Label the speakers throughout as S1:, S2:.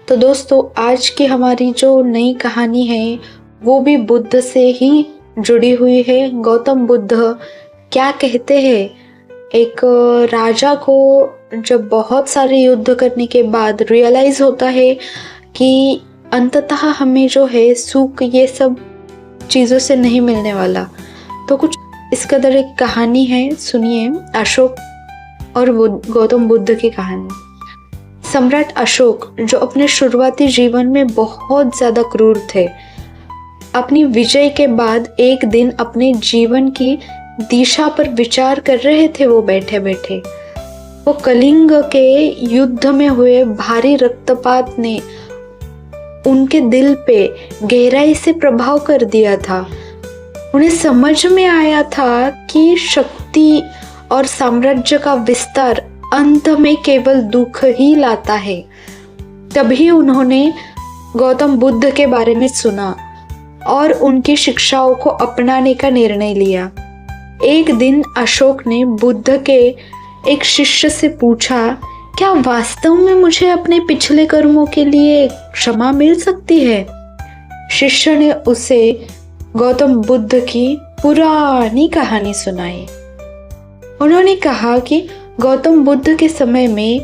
S1: तो दोस्तों, आज की हमारी जो नई कहानी है वो भी बुद्ध से ही जुड़ी हुई है। गौतम बुद्ध क्या कहते हैं, एक राजा को जब बहुत सारे युद्ध करने के बाद रियलाइज होता है कि अंततः हमें जो है सुख ये सब चीज़ों से नहीं मिलने वाला, तो कुछ इस कदर एक कहानी है, सुनिए। अशोक और गौतम बुद्ध की कहानी। सम्राट अशोक जो अपने शुरुआती जीवन में बहुत ज़्यादा क्रूर थे, अपनी विजय के बाद एक दिन अपने जीवन की दिशा पर विचार कर रहे थे। वो बैठे बैठे वो कलिंग के युद्ध में हुए भारी रक्तपात ने उनके दिल पे गहराई से प्रभाव कर दिया था। उन्हें समझ में आया था कि शक्ति और साम्राज्य का विस्तार अंत में केवल दुख ही लाता है। तभी उन्होंने गौतम बुद्ध के बारे में सुना और उनकी शिक्षाओं को अपनाने का निर्णय लिया। एक दिन अशोक ने बुद्ध के एक शिष्य से पूछा, क्या वास्तव में मुझे अपने पिछले कर्मों के लिए क्षमा मिल सकती है? शिष्य ने उसे गौतम बुद्ध की पुरानी कहानी सुनाई। उन्होंने कहा कि गौतम बुद्ध के समय में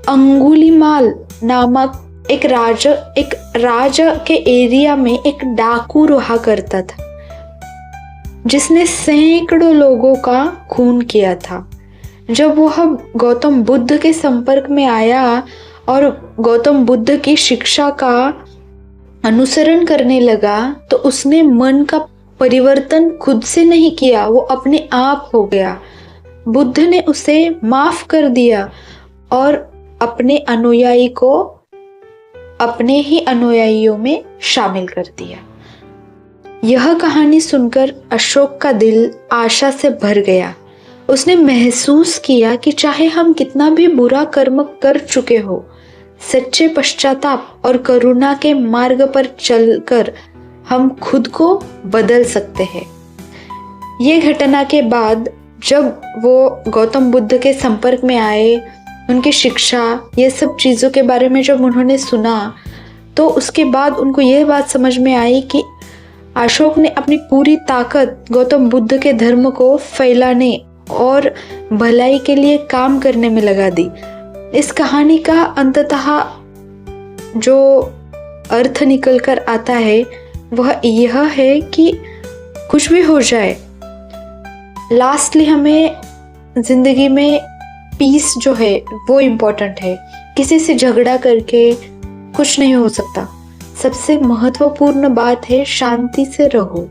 S1: अंगुलीमाल नामक एक राजा के एरिया में एक डाकू रहा करता था, जिसने सैकड़ों लोगों का खून किया था। जब वह गौतम बुद्ध के संपर्क में आया और गौतम बुद्ध की शिक्षा का अनुसरण करने लगा, तो उसने मन का परिवर्तन खुद से नहीं किया, वो अपने आप हो गया। बुद्ध ने उसे माफ कर दिया और अपने अनुयायी को अपने ही अनुयायियों में शामिल कर दिया। यह कहानी सुनकर अशोक का दिल आशा से भर गया। उसने महसूस किया कि चाहे हम कितना भी बुरा कर्म कर चुके हो, सच्चे पश्चाताप और करुणा के मार्ग पर चलकर हम खुद को बदल सकते हैं। ये घटना के बाद जब वो गौतम बुद्ध के संपर्क में आए, उनकी शिक्षा, ये सब चीज़ों के बारे में जब उन्होंने सुना, तो उसके बाद उनको यह बात समझ में आई कि अशोक ने अपनी पूरी ताकत गौतम बुद्ध के धर्म को फैलाने और भलाई के लिए काम करने में लगा दी। इस कहानी का अंततः जो अर्थ निकल कर आता है वह यह है कि कुछ भी हो जाए, लास्टली हमें जिंदगी में पीस जो है वो इम्पोर्टेंट है। किसी से झगड़ा करके कुछ नहीं हो सकता। सबसे महत्वपूर्ण बात है शांति से रहो।